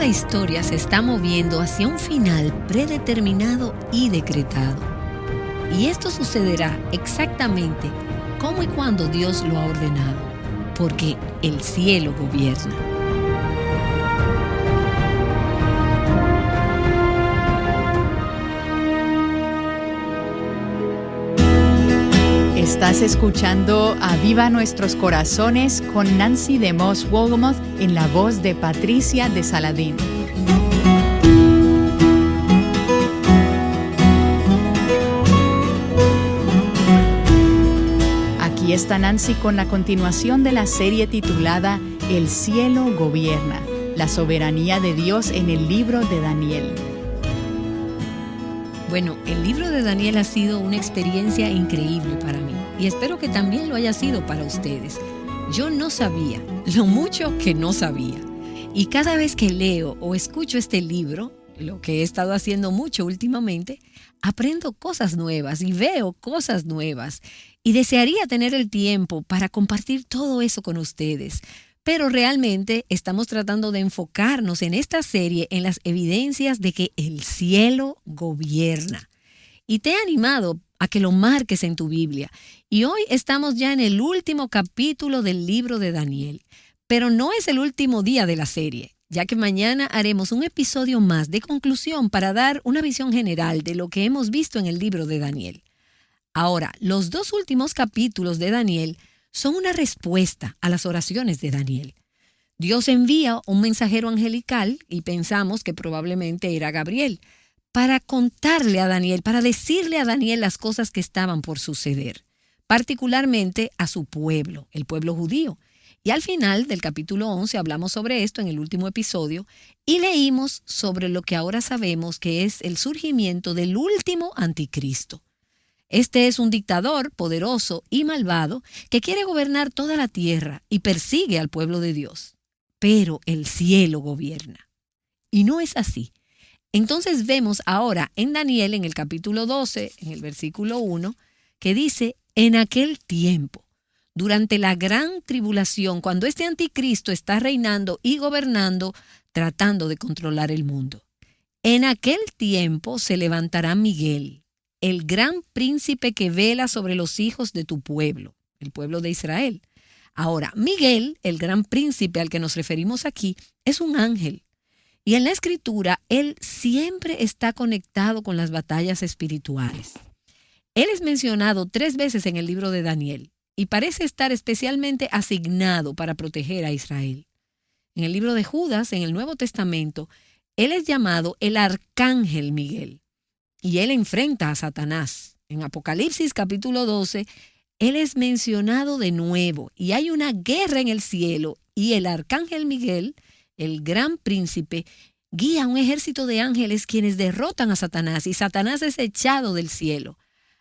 la historia se está moviendo hacia un final predeterminado y decretado. Y esto sucederá exactamente cómo y cuándo Dios lo ha ordenado, porque el cielo gobierna. Estás escuchando Aviva Nuestros Corazones con Nancy DeMoss Wolgemuth en la voz de Patricia de Saladín. Aquí está Nancy con la continuación de la serie titulada El cielo gobierna, la soberanía de Dios en el libro de Daniel. Bueno, el libro de Daniel ha sido una experiencia increíble para mí y espero que también lo haya sido para ustedes. Yo no sabía lo mucho que no sabía, y cada vez que leo o escucho este libro, lo que he estado haciendo mucho últimamente, aprendo cosas nuevas y veo cosas nuevas y desearía tener el tiempo para compartir todo eso con ustedes. Pero realmente estamos tratando de enfocarnos en esta serie en las evidencias de que el cielo gobierna. Y te he animado a que lo marques en tu Biblia. Y hoy estamos ya en el último capítulo del libro de Daniel. Pero no es el último día de la serie, ya que mañana haremos un episodio más de conclusión para dar una visión general de lo que hemos visto en el libro de Daniel. Ahora, los dos últimos capítulos de Daniel son una respuesta a las oraciones de Daniel. Dios envía un mensajero angelical, y pensamos que probablemente era Gabriel, para contarle a Daniel, para decirle a Daniel las cosas que estaban por suceder, particularmente a su pueblo, el pueblo judío. Y al final del capítulo 11 hablamos sobre esto en el último episodio y leímos sobre lo que ahora sabemos que es el surgimiento del último anticristo. Este es un dictador poderoso y malvado que quiere gobernar toda la tierra y persigue al pueblo de Dios. Pero el cielo gobierna. Y no es así. Entonces vemos ahora en Daniel, en el capítulo 12, en el versículo 1, que dice, en aquel tiempo, durante la gran tribulación, cuando este anticristo está reinando y gobernando, tratando de controlar el mundo. En aquel tiempo se levantará Miguel, el gran príncipe que vela sobre los hijos de tu pueblo, el pueblo de Israel. Ahora, Miguel, el gran príncipe al que nos referimos aquí, es un ángel. Y en la Escritura, él siempre está conectado con las batallas espirituales. Él es mencionado 3 veces en el libro de Daniel y parece estar especialmente asignado para proteger a Israel. En el libro de Judas, en el Nuevo Testamento, él es llamado el arcángel Miguel. Y él enfrenta a Satanás. En Apocalipsis capítulo 12, él es mencionado de nuevo y hay una guerra en el cielo y el arcángel Miguel, el gran príncipe, guía a un ejército de ángeles quienes derrotan a Satanás y Satanás es echado del cielo.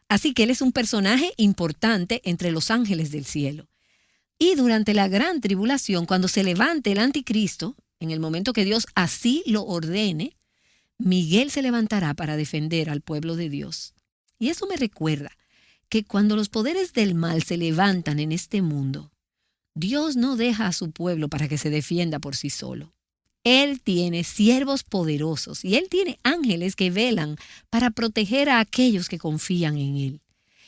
Así que él es un personaje importante entre los ángeles del cielo. Y durante la gran tribulación, cuando se levante el anticristo, en el momento que Dios así lo ordene, Miguel se levantará para defender al pueblo de Dios. Y eso me recuerda que cuando los poderes del mal se levantan en este mundo, Dios no deja a su pueblo para que se defienda por sí solo. Él tiene siervos poderosos y Él tiene ángeles que velan para proteger a aquellos que confían en Él.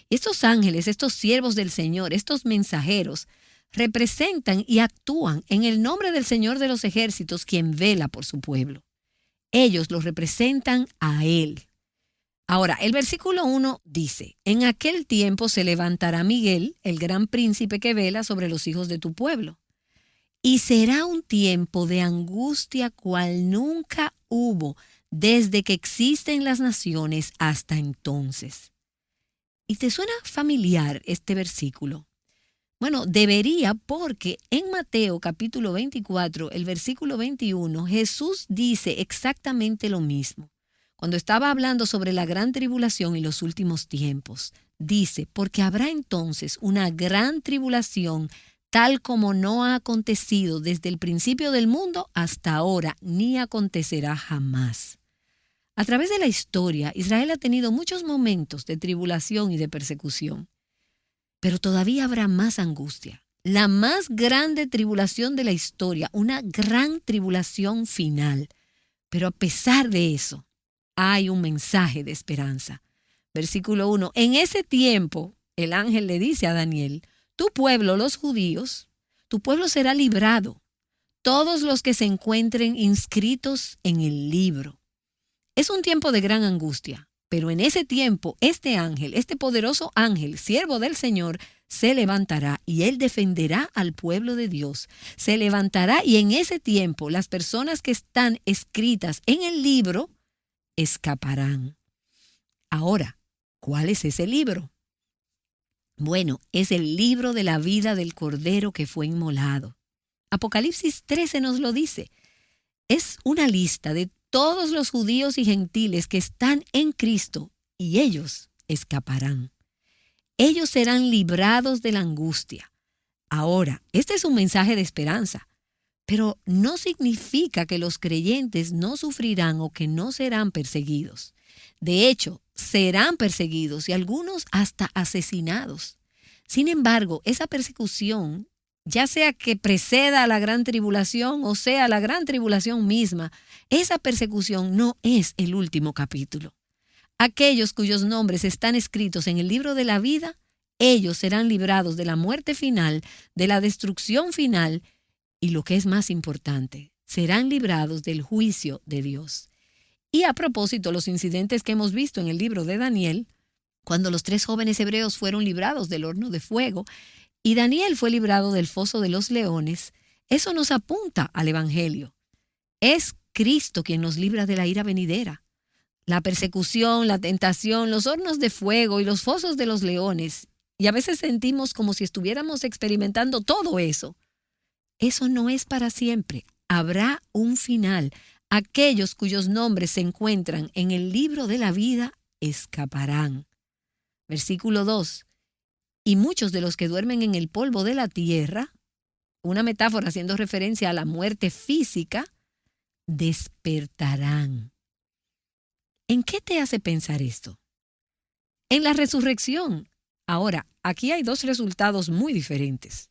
Y estos ángeles, estos siervos del Señor, estos mensajeros, representan y actúan en el nombre del Señor de los ejércitos, quien vela por su pueblo. Ellos los representan a Él. Ahora, el versículo 1 dice, en aquel tiempo se levantará Miguel, el gran príncipe que vela sobre los hijos de tu pueblo. Y será un tiempo de angustia cual nunca hubo desde que existen las naciones hasta entonces. ¿Y te suena familiar este versículo? Bueno, debería, porque en Mateo capítulo 24, el versículo 21, Jesús dice exactamente lo mismo. Cuando estaba hablando sobre la gran tribulación y los últimos tiempos, dice, porque habrá entonces una gran tribulación tal como no ha acontecido desde el principio del mundo hasta ahora, ni acontecerá jamás. A través de la historia, Israel ha tenido muchos momentos de tribulación y de persecución. Pero todavía habrá más angustia. La más grande tribulación de la historia, una gran tribulación final, Pero a pesar de eso, hay un mensaje de esperanza. Versículo 1. En ese tiempo, el ángel le dice a Daniel, tu pueblo, los judíos, tu pueblo será librado, todos los que se encuentren inscritos en el libro. Es un tiempo de gran angustia, pero en ese tiempo este ángel, este poderoso ángel, siervo del Señor, se levantará y él defenderá al pueblo de Dios. Se levantará y en ese tiempo las personas que están escritas en el libro escaparán. Ahora, ¿cuál es ese libro? Bueno, es el libro de la vida del Cordero que fue inmolado. Apocalipsis 13 nos lo dice. Es una lista de todos los judíos y gentiles que están en Cristo y ellos escaparán. Ellos serán librados de la angustia. Ahora, este es un mensaje de esperanza, pero no significa que los creyentes no sufrirán o que no serán perseguidos. De hecho, serán perseguidos y algunos hasta asesinados. Sin embargo, esa persecución, ya sea que preceda a la gran tribulación o sea la gran tribulación misma, esa persecución no es el último capítulo. Aquellos cuyos nombres están escritos en el libro de la vida, ellos serán librados de la muerte final, de la destrucción final y, lo que es más importante, serán librados del juicio de Dios. Y a propósito, los incidentes que hemos visto en el libro de Daniel, cuando los 3 jóvenes hebreos fueron librados del horno de fuego y Daniel fue librado del foso de los leones, eso nos apunta al Evangelio. Es Cristo quien nos libra de la ira venidera. La persecución, la tentación, los hornos de fuego y los fosos de los leones. Y a veces sentimos como si estuviéramos experimentando todo eso. Eso no es para siempre. Habrá un final. Aquellos cuyos nombres se encuentran en el libro de la vida escaparán. Versículo 2. Y muchos de los que duermen en el polvo de la tierra, una metáfora haciendo referencia a la muerte física, despertarán. ¿En qué te hace pensar esto? En la resurrección. Ahora, aquí hay 2 resultados muy diferentes.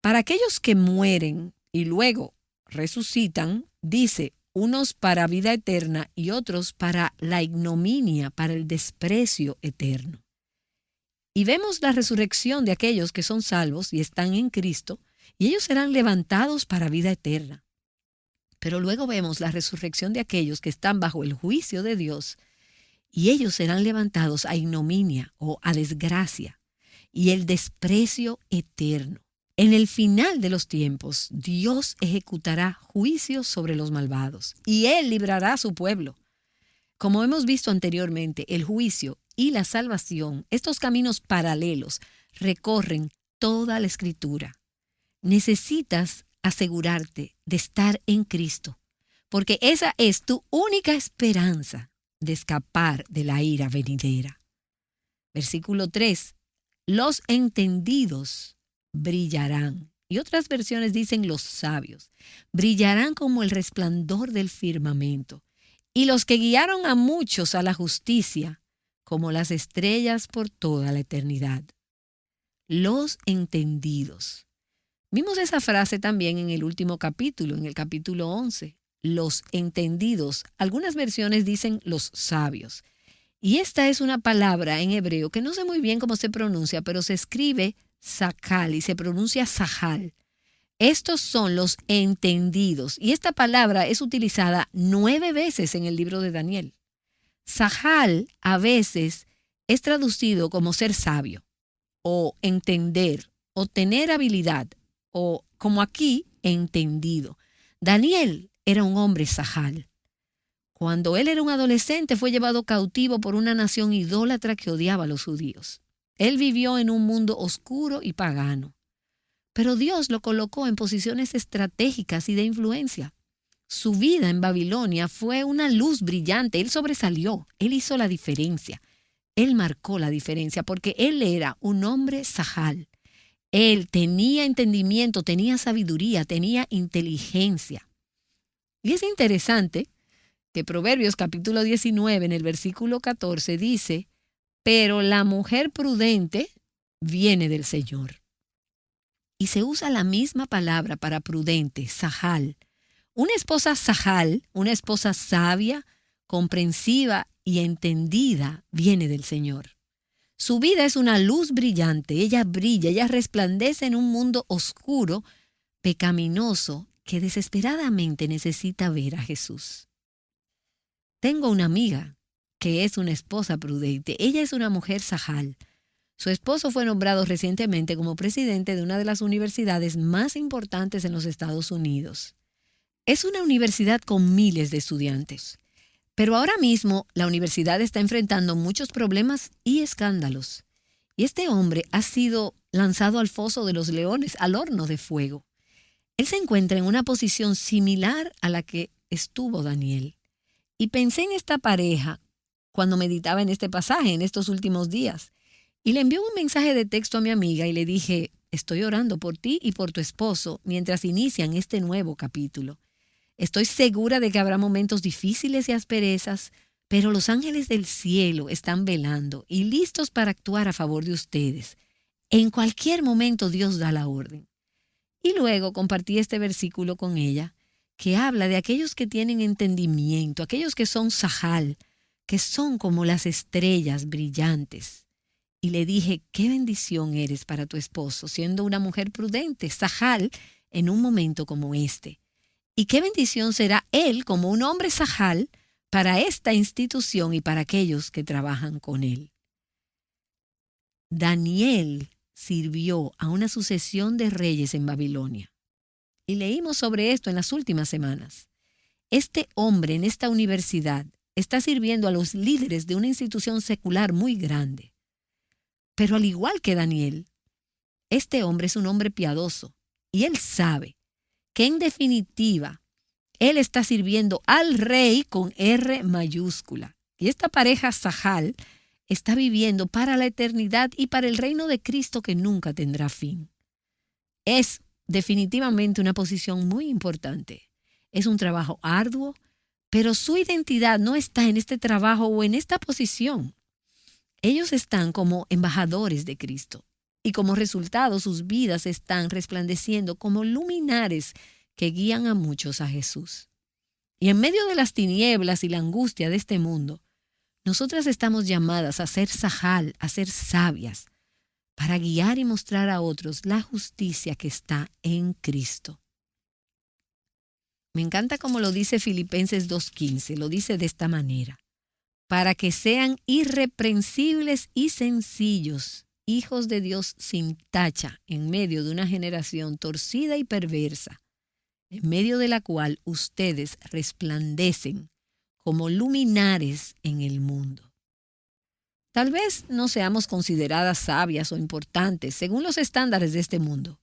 Para aquellos que mueren y luego resucitan, dice, unos para vida eterna y otros para la ignominia, para el desprecio eterno. Y vemos la resurrección de aquellos que son salvos y están en Cristo, y ellos serán levantados para vida eterna. Pero luego vemos la resurrección de aquellos que están bajo el juicio de Dios, y ellos serán levantados a ignominia o a desgracia y el desprecio eterno. En el final de los tiempos, Dios ejecutará juicios sobre los malvados y Él librará a su pueblo. Como hemos visto anteriormente, el juicio y la salvación, estos caminos paralelos, recorren toda la Escritura. Necesitas asegurarte de estar en Cristo, porque esa es tu única esperanza de escapar de la ira venidera. Versículo 3. Los entendidos brillarán. Y otras versiones dicen los sabios. Brillarán como el resplandor del firmamento. Y los que guiaron a muchos a la justicia, como las estrellas por toda la eternidad. Los entendidos. Vimos esa frase también en el último capítulo, en el capítulo 11. Los entendidos. Algunas versiones dicen los sabios. Y esta es una palabra en hebreo que no sé muy bien cómo se pronuncia, pero se escribe sakal y se pronuncia sahal. Estos son los entendidos. Y esta palabra es utilizada 9 veces en el libro de Daniel. Sahal a veces es traducido como ser sabio, o entender, o tener habilidad, o como aquí, entendido. Daniel era un hombre sahal. Cuando él era un adolescente fue llevado cautivo por una nación idólatra que odiaba a los judíos. Él vivió en un mundo oscuro y pagano. Pero Dios lo colocó en posiciones estratégicas y de influencia. Su vida en Babilonia fue una luz brillante. Él sobresalió. Él hizo la diferencia. Él marcó la diferencia porque él era un hombre sahal. Él tenía entendimiento, tenía sabiduría, tenía inteligencia. Y es interesante que Proverbios capítulo 19 en el versículo 14 dice, pero la mujer prudente viene del Señor. Y se usa la misma palabra para prudente, sahal, Una esposa sajal, una esposa sabia, comprensiva y entendida, viene del Señor. Su vida es una luz brillante, ella brilla, ella resplandece en un mundo oscuro, pecaminoso, que desesperadamente necesita ver a Jesús. Tengo una amiga que es una esposa prudente. Ella es una mujer sajal. Su esposo fue nombrado recientemente como presidente de una de las universidades más importantes en los Estados Unidos. Es una universidad con miles de estudiantes. Pero ahora mismo la universidad está enfrentando muchos problemas y escándalos. Y este hombre ha sido lanzado al foso de los leones, al horno de fuego. Él se encuentra en una posición similar a la que estuvo Daniel. Y pensé en esta pareja cuando meditaba en este pasaje en estos últimos días. Y le envié un mensaje de texto a mi amiga y le dije, estoy orando por ti y por tu esposo mientras inician este nuevo capítulo. Estoy segura de que habrá momentos difíciles y asperezas, pero los ángeles del cielo están velando y listos para actuar a favor de ustedes. En cualquier momento Dios da la orden. Y luego compartí este versículo con ella, que habla de aquellos que tienen entendimiento, aquellos que son sajal, que son como las estrellas brillantes. Y le dije, qué bendición eres para tu esposo, siendo una mujer prudente, sajal, en un momento como este. Y qué bendición será él como un hombre sajal para esta institución y para aquellos que trabajan con él. Daniel sirvió a una sucesión de reyes en Babilonia. Y leímos sobre esto en las últimas semanas. Este hombre en esta universidad está sirviendo a los líderes de una institución secular muy grande. Pero al igual que Daniel, este hombre es un hombre piadoso y él sabe que en definitiva él está sirviendo al rey con R mayúscula. Y esta pareja sajal está viviendo para la eternidad y para el reino de Cristo que nunca tendrá fin. Es definitivamente una posición muy importante. Es un trabajo arduo, pero su identidad no está en este trabajo o en esta posición. Ellos están como embajadores de Cristo y como resultado sus vidas están resplandeciendo como luminares que guían a muchos a Jesús. Y en medio de las tinieblas y la angustia de este mundo, nosotras estamos llamadas a ser sajal, a ser sabias, para guiar y mostrar a otros la justicia que está en Cristo. Me encanta como lo dice Filipenses 2:15, lo dice de esta manera. Para que sean irreprensibles y sencillos, hijos de Dios sin tacha, en medio de una generación torcida y perversa, en medio de la cual ustedes resplandecen como luminares en el mundo. Tal vez no seamos consideradas sabias o importantes según los estándares de este mundo,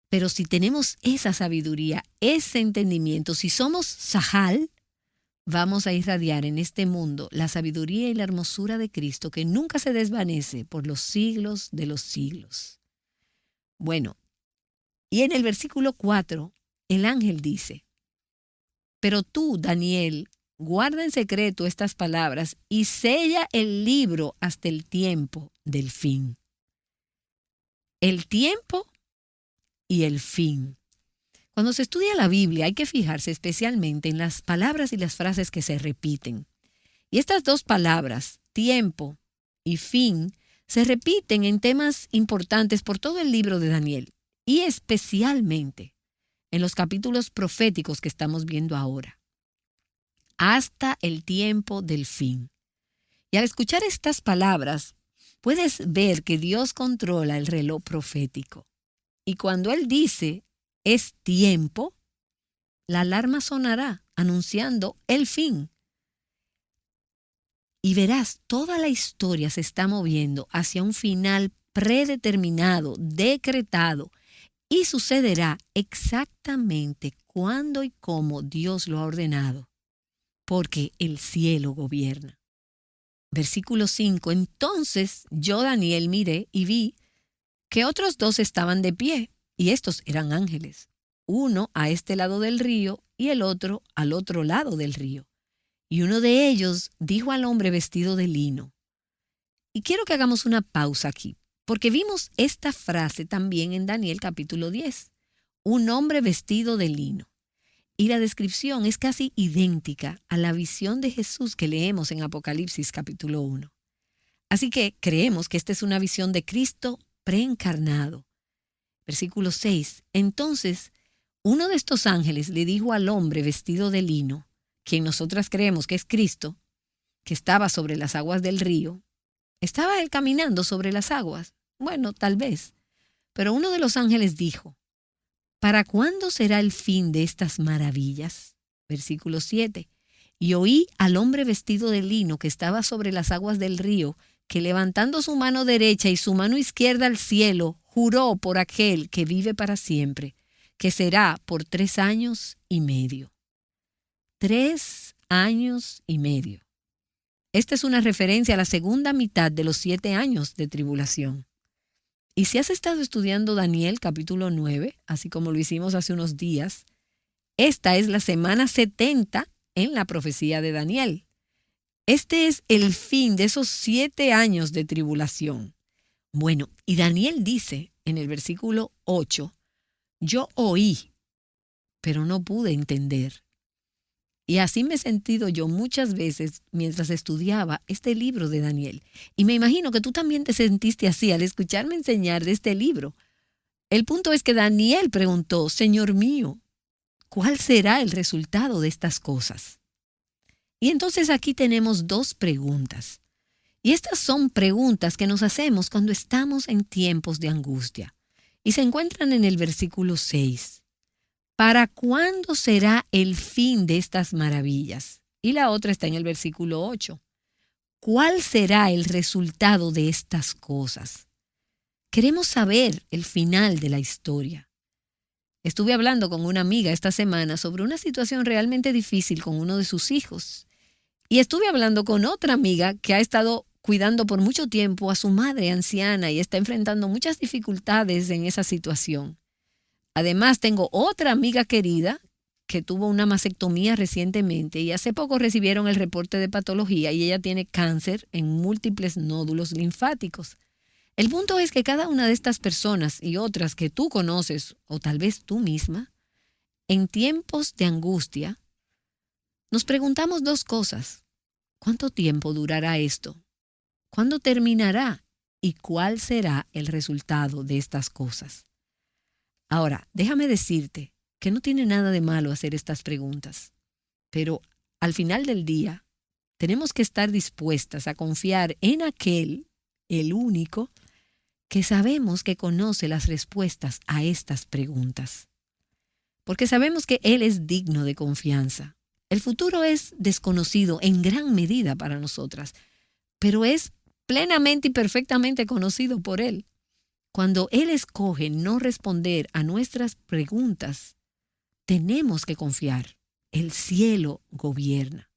pero si tenemos esa sabiduría, ese entendimiento, si somos sajal, vamos a irradiar en este mundo la sabiduría y la hermosura de Cristo que nunca se desvanece por los siglos de los siglos. Bueno, y en el versículo 4, el ángel dice, pero tú, Daniel, guarda en secreto estas palabras y sella el libro hasta el tiempo del fin. El tiempo y el fin. Cuando se estudia la Biblia hay que fijarse especialmente en las palabras y las frases que se repiten. Y estas dos palabras, tiempo y fin, se repiten en temas importantes por todo el libro de Daniel y especialmente en los capítulos proféticos que estamos viendo ahora. Hasta el tiempo del fin. Y al escuchar estas palabras, puedes ver que Dios controla el reloj profético. Y cuando Él dice, es tiempo, la alarma sonará anunciando el fin. Y verás, toda la historia se está moviendo hacia un final predeterminado, decretado, y sucederá exactamente cuando y cómo Dios lo ha ordenado, porque el cielo gobierna. Versículo 5. Entonces yo, Daniel, miré y vi que otros dos estaban de pie, y estos eran ángeles, uno a este lado del río y el otro al otro lado del río. Y uno de ellos dijo al hombre vestido de lino. Y quiero que hagamos una pausa aquí, porque vimos esta frase también en Daniel capítulo 10. Un hombre vestido de lino. y la descripción es casi idéntica a la visión de Jesús que leemos en Apocalipsis capítulo 1. Así que creemos que esta es una visión de Cristo preencarnado. Versículo 6. Entonces, uno de estos ángeles le dijo al hombre vestido de lino, quien nosotras creemos que es Cristo, que estaba sobre las aguas del río. ¿Estaba él caminando sobre las aguas? Bueno, tal vez. Pero uno de los ángeles dijo, ¿para cuándo será el fin de estas maravillas? Versículo 7. Y oí al hombre vestido de lino que estaba sobre las aguas del río, que levantando su mano derecha y su mano izquierda al cielo, juró por aquel que vive para siempre, que será por 3 años y medio. 3 años y medio. Esta es una referencia a la segunda mitad de los 7 años de tribulación. Y si has estado estudiando Daniel capítulo 9, así como lo hicimos hace unos días, esta es la semana 70 en la profecía de Daniel. Este es el fin de esos 7 años de tribulación. Bueno, y Daniel dice en el versículo 8, yo oí, pero no pude entender. Y así me he sentido yo muchas veces mientras estudiaba este libro de Daniel. Y me imagino que tú también te sentiste así al escucharme enseñar de este libro. El punto es que Daniel preguntó, Señor mío, ¿cuál será el resultado de estas cosas? Y entonces aquí tenemos 2 preguntas. Y estas son preguntas que nos hacemos cuando estamos en tiempos de angustia. Y se encuentran en el versículo 6. ¿Para cuándo será el fin de estas maravillas? Y la otra está en el versículo 8. ¿Cuál será el resultado de estas cosas? Queremos saber el final de la historia. Estuve hablando con una amiga esta semana sobre una situación realmente difícil con uno de sus hijos. Y estuve hablando con otra amiga que ha estado cuidando por mucho tiempo a su madre anciana y está enfrentando muchas dificultades en esa situación. Además, tengo otra amiga querida que tuvo una mastectomía recientemente y hace poco recibieron el reporte de patología y ella tiene cáncer en múltiples nódulos linfáticos. El punto es que cada una de estas personas y otras que tú conoces, o tal vez tú misma, en tiempos de angustia, nos preguntamos 2 cosas. ¿Cuánto tiempo durará esto? ¿Cuándo terminará? ¿Y cuál será el resultado de estas cosas? Ahora, déjame decirte que no tiene nada de malo hacer estas preguntas, pero al final del día tenemos que estar dispuestas a confiar en aquel, el único, que sabemos que conoce las respuestas a estas preguntas. Porque sabemos que Él es digno de confianza. El futuro es desconocido en gran medida para nosotras, pero es plenamente y perfectamente conocido por Él. Cuando Él escoge no responder a nuestras preguntas, tenemos que confiar. El cielo gobierna.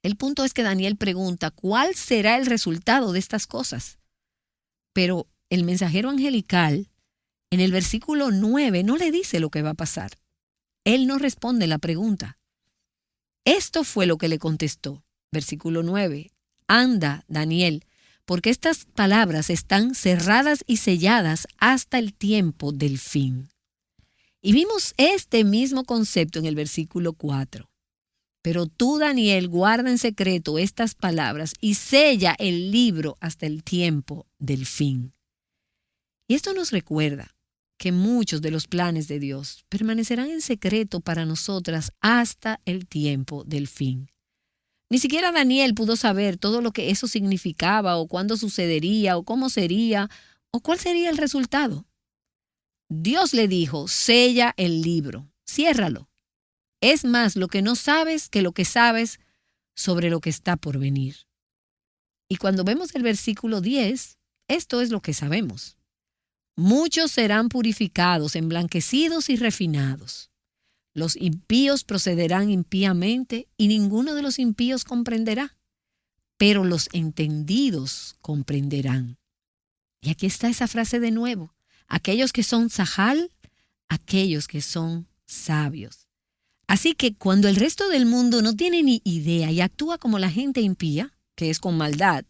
El punto es que Daniel pregunta, ¿cuál será el resultado de estas cosas? Pero el mensajero angelical, en el versículo 9, no le dice lo que va a pasar. Él no responde la pregunta. Esto fue lo que le contestó. Versículo 9. Anda, Daniel, porque estas palabras están cerradas y selladas hasta el tiempo del fin. Y vimos este mismo concepto en el versículo 4. Pero tú, Daniel, guarda en secreto estas palabras y sella el libro hasta el tiempo del fin. Y esto nos recuerda que muchos de los planes de Dios permanecerán en secreto para nosotras hasta el tiempo del fin. Ni siquiera Daniel pudo saber todo lo que eso significaba o cuándo sucedería o cómo sería o cuál sería el resultado. Dios le dijo, sella el libro, ciérralo. Es más lo que no sabes que lo que sabes sobre lo que está por venir. Y cuando vemos el versículo 10, esto es lo que sabemos. Muchos serán purificados, emblanquecidos y refinados. Los impíos procederán impíamente y ninguno de los impíos comprenderá, pero los entendidos comprenderán. Y aquí está esa frase de nuevo. Aquellos que son sahal, aquellos que son sabios. Así que cuando el resto del mundo no tiene ni idea y actúa como la gente impía, que es con maldad,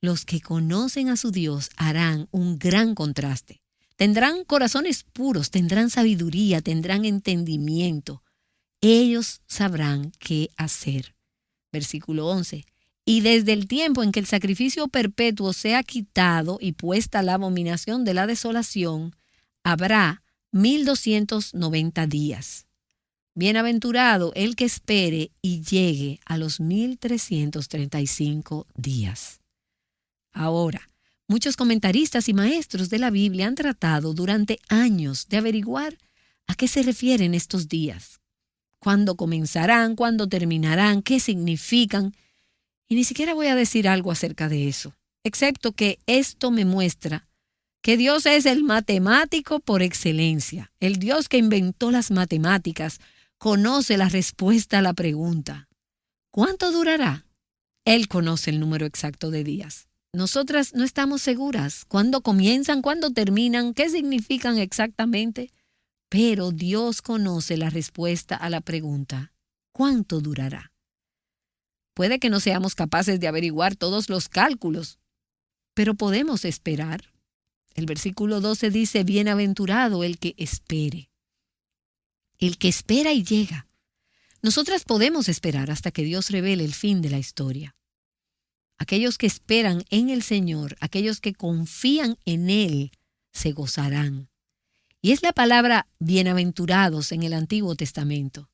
los que conocen a su Dios harán un gran contraste. Tendrán corazones puros, tendrán sabiduría, tendrán entendimiento. ellos sabrán qué hacer. Versículo 11. Y desde el tiempo en que el sacrificio perpetuo sea quitado y puesta la abominación de la desolación, habrá 1290 días. Bienaventurado el que espere y llegue a los 1335 días. Ahora, muchos comentaristas y maestros de la Biblia han tratado durante años de averiguar a qué se refieren estos días, cuándo comenzarán, cuándo terminarán, qué significan, y ni siquiera voy a decir algo acerca de eso, excepto que esto me muestra que Dios es el matemático por excelencia. El Dios que inventó las matemáticas conoce la respuesta a la pregunta: ¿cuánto durará? Él conoce el número exacto de días. Nosotras no estamos seguras cuándo comienzan, cuándo terminan, qué significan exactamente, pero Dios conoce la respuesta a la pregunta: ¿cuánto durará? Puede que no seamos capaces de averiguar todos los cálculos, pero podemos esperar. El versículo 12 dice: bienaventurado el que espere. El que espera y llega. Nosotras podemos esperar hasta que Dios revele el fin de la historia. Aquellos que esperan en el Señor, aquellos que confían en Él, se gozarán. Y es la palabra bienaventurados en el Antiguo Testamento.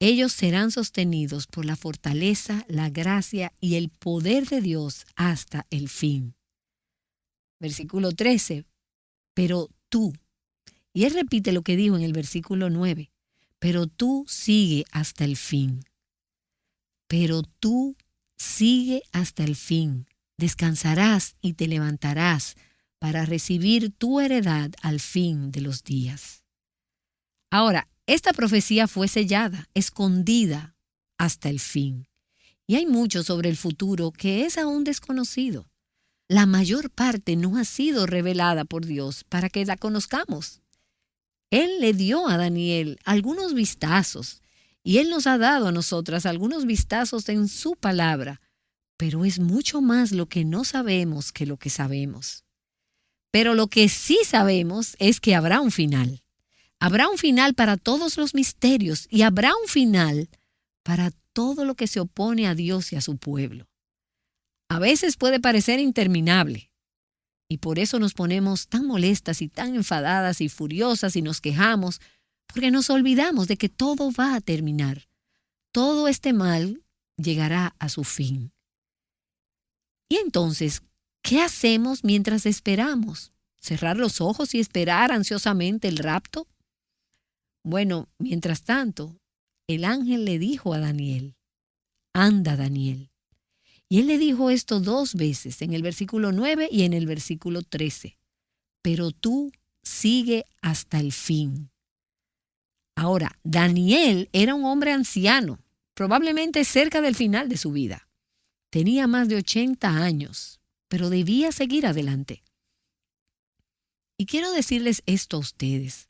Ellos serán sostenidos por la fortaleza, la gracia y el poder de Dios hasta el fin. Versículo 13. Pero tú. Y él repite lo que dijo en el versículo 9. Pero tú sigue hasta el fin. Pero tú sigue hasta el fin. Descansarás y te levantarás para recibir tu heredad al fin de los días. Ahora, esta profecía fue sellada, escondida hasta el fin. Y hay mucho sobre el futuro que es aún desconocido. La mayor parte no ha sido revelada por Dios para que la conozcamos. Él le dio a Daniel algunos vistazos y Él nos ha dado a nosotras algunos vistazos en su palabra, pero es mucho más lo que no sabemos que lo que sabemos. Pero lo que sí sabemos es que habrá un final. Habrá un final para todos los misterios y habrá un final para todo lo que se opone a Dios y a su pueblo. A veces puede parecer interminable. Y por eso nos ponemos tan molestas y tan enfadadas y furiosas y nos quejamos, porque nos olvidamos de que todo va a terminar. Todo este mal llegará a su fin. Y entonces, ¿qué hacemos mientras esperamos? ¿Cerrar los ojos y esperar ansiosamente el rapto? Bueno, mientras tanto, el ángel le dijo a Daniel: anda, Daniel. Y él le dijo esto 2 veces, en el versículo 9 y en el versículo 13. Pero tú sigue hasta el fin. Ahora, Daniel era un hombre anciano, probablemente cerca del final de su vida. Tenía más de 80 años, pero debía seguir adelante. Y quiero decirles esto a ustedes,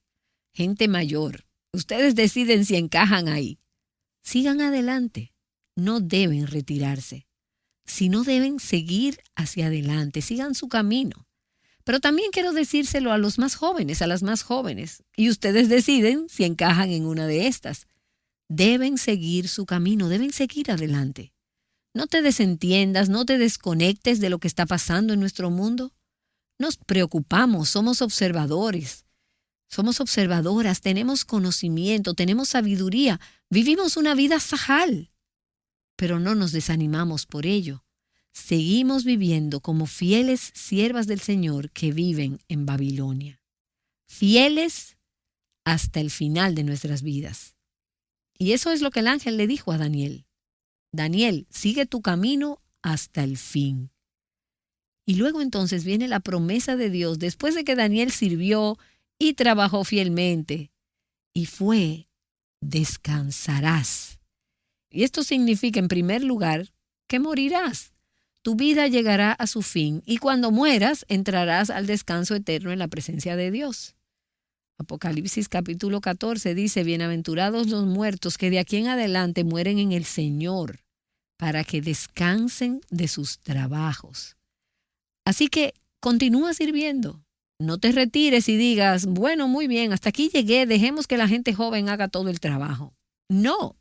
gente mayor. Ustedes deciden si encajan ahí. Sigan adelante, no deben retirarse. Sino deben seguir hacia adelante, sigan su camino. Pero también quiero decírselo a los más jóvenes, a las más jóvenes, y ustedes deciden si encajan en una de estas. Deben seguir su camino, deben seguir adelante. No te desentiendas, no te desconectes de lo que está pasando en nuestro mundo. Nos preocupamos, somos observadores, somos observadoras, tenemos conocimiento, tenemos sabiduría, vivimos una vida sajal. Pero no nos desanimamos por ello. Seguimos viviendo como fieles siervas del Señor que viven en Babilonia. Fieles hasta el final de nuestras vidas. Y eso es lo que el ángel le dijo a Daniel. Daniel, sigue tu camino hasta el fin. Y luego entonces viene la promesa de Dios después de que Daniel sirvió y trabajó fielmente. Y fue: descansarás. Y esto significa, en primer lugar, que morirás. Tu vida llegará a su fin y cuando mueras entrarás al descanso eterno en la presencia de Dios. Apocalipsis capítulo 14 dice: bienaventurados los muertos que de aquí en adelante mueren en el Señor, para que descansen de sus trabajos. Así que continúa sirviendo. No te retires y digas: bueno, muy bien, hasta aquí llegué, dejemos que la gente joven haga todo el trabajo. No.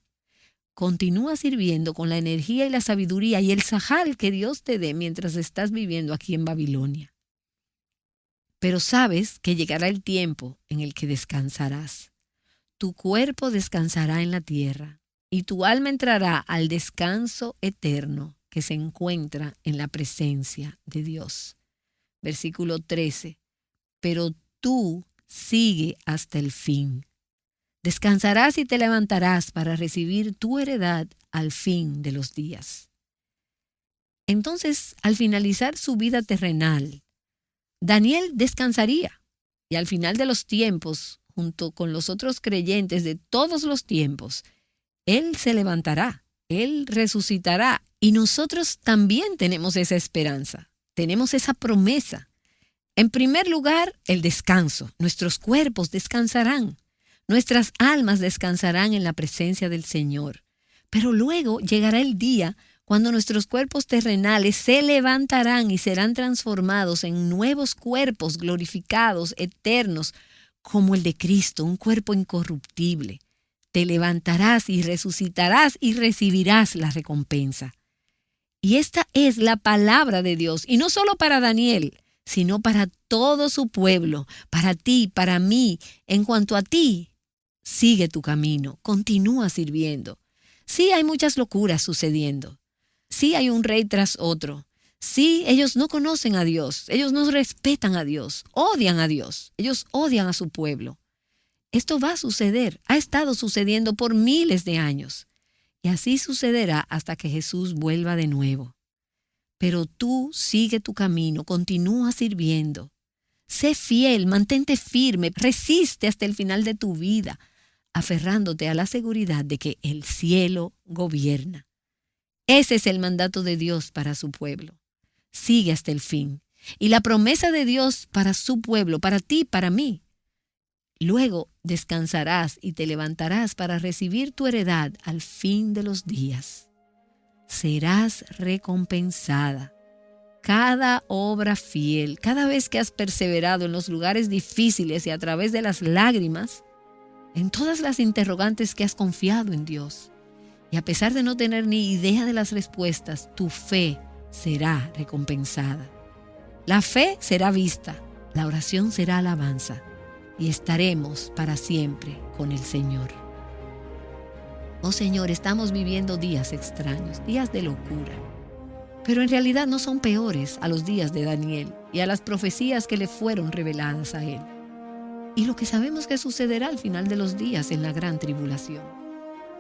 Continúa sirviendo con la energía y la sabiduría y el sahal que Dios te dé mientras estás viviendo aquí en Babilonia. Pero sabes que llegará el tiempo en el que descansarás. Tu cuerpo descansará en la tierra y tu alma entrará al descanso eterno que se encuentra en la presencia de Dios. Versículo 13. Pero tú sigue hasta el fin. Descansarás y te levantarás para recibir tu heredad al fin de los días. Entonces, al finalizar su vida terrenal, Daniel descansaría y al final de los tiempos, junto con los otros creyentes de todos los tiempos, él se levantará, él resucitará y nosotros también tenemos esa esperanza, tenemos esa promesa. En primer lugar, el descanso. Nuestros cuerpos descansarán. Nuestras almas descansarán en la presencia del Señor. Pero luego llegará el día cuando nuestros cuerpos terrenales se levantarán y serán transformados en nuevos cuerpos glorificados, eternos, como el de Cristo, un cuerpo incorruptible. Te levantarás y resucitarás y recibirás la recompensa. Y esta es la palabra de Dios, y no solo para Daniel, sino para todo su pueblo, para ti, para mí. En cuanto a ti, sigue tu camino, continúa sirviendo. Sí, hay muchas locuras sucediendo. Sí, hay un rey tras otro. Sí, ellos no conocen a Dios, ellos no respetan a Dios, odian a Dios, ellos odian a su pueblo. Esto va a suceder, ha estado sucediendo por miles de años. Y así sucederá hasta que Jesús vuelva de nuevo. Pero tú sigue tu camino, continúa sirviendo. Sé fiel, mantente firme, resiste hasta el final de tu vida, aferrándote a la seguridad de que el cielo gobierna. Ese es el mandato de Dios para su pueblo. Sigue hasta el fin. Y la promesa de Dios para su pueblo, para ti, para mí. Luego descansarás y te levantarás para recibir tu heredad al fin de los días. Serás recompensada. Cada obra fiel, cada vez que has perseverado en los lugares difíciles y a través de las lágrimas, en todas las interrogantes que has confiado en Dios. Y a pesar de no tener ni idea de las respuestas, tu fe será recompensada. La fe será vista, la oración será alabanza, y estaremos para siempre con el Señor. Oh Señor, estamos viviendo días extraños, días de locura, pero en realidad no son peores a los días de Daniel y a las profecías que le fueron reveladas a él. Y lo que sabemos que sucederá al final de los días en la gran tribulación.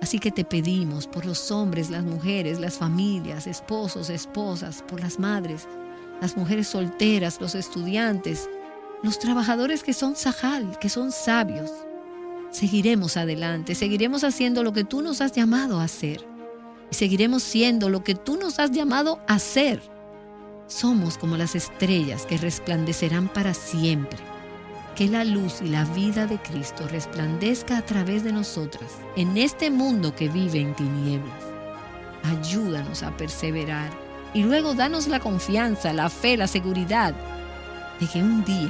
Así que te pedimos por los hombres, las mujeres, las familias, esposos, esposas, por las madres, las mujeres solteras, los estudiantes, los trabajadores que son sahal, que son sabios. Seguiremos adelante, seguiremos haciendo lo que tú nos has llamado a hacer. Y seguiremos siendo lo que tú nos has llamado a ser. Somos como las estrellas que resplandecerán para siempre. Que la luz y la vida de Cristo resplandezca a través de nosotras en este mundo que vive en tinieblas. Ayúdanos a perseverar y luego danos la confianza, la fe, la seguridad de que un día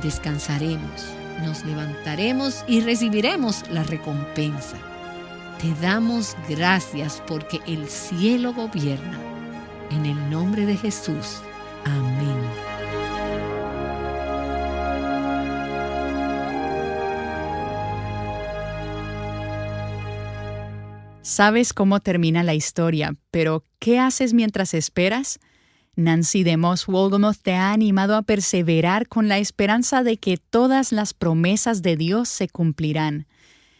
descansaremos, nos levantaremos y recibiremos la recompensa. Te damos gracias porque el cielo gobierna. En el nombre de Jesús. Amén. Sabes cómo termina la historia, pero ¿qué haces mientras esperas? Nancy DeMoss Wolgemuth te ha animado a perseverar con la esperanza de que todas las promesas de Dios se cumplirán.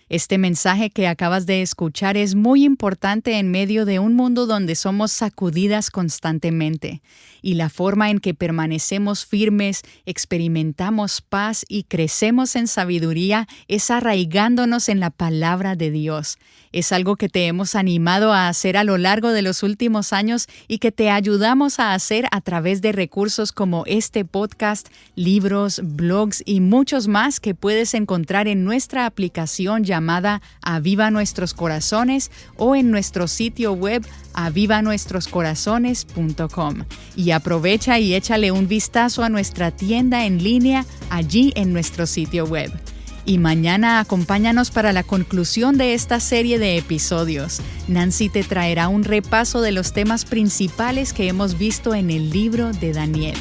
Este mensaje que acabas de escuchar es muy importante en medio de un mundo donde somos sacudidas constantemente, y la forma en que permanecemos firmes, experimentamos paz y crecemos en sabiduría es arraigándonos en la palabra de Dios. Es algo que te hemos animado a hacer a lo largo de los últimos años y que te ayudamos a hacer a través de recursos como este podcast, libros, blogs y muchos más que puedes encontrar en nuestra aplicación llamada Aviva Nuestros Corazones o en nuestro sitio web avivanuestroscorazones.com. Y aprovecha y échale un vistazo a nuestra tienda en línea allí en nuestro sitio web. Y mañana acompáñanos para la conclusión de esta serie de episodios. Nancy te traerá un repaso de los temas principales que hemos visto en el libro de Daniel.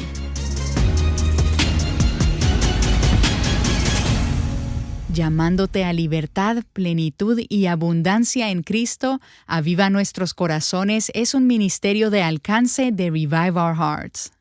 Llamándote a libertad, plenitud y abundancia en Cristo, Aviva Nuestros Corazones es un ministerio de alcance de Revive Our Hearts.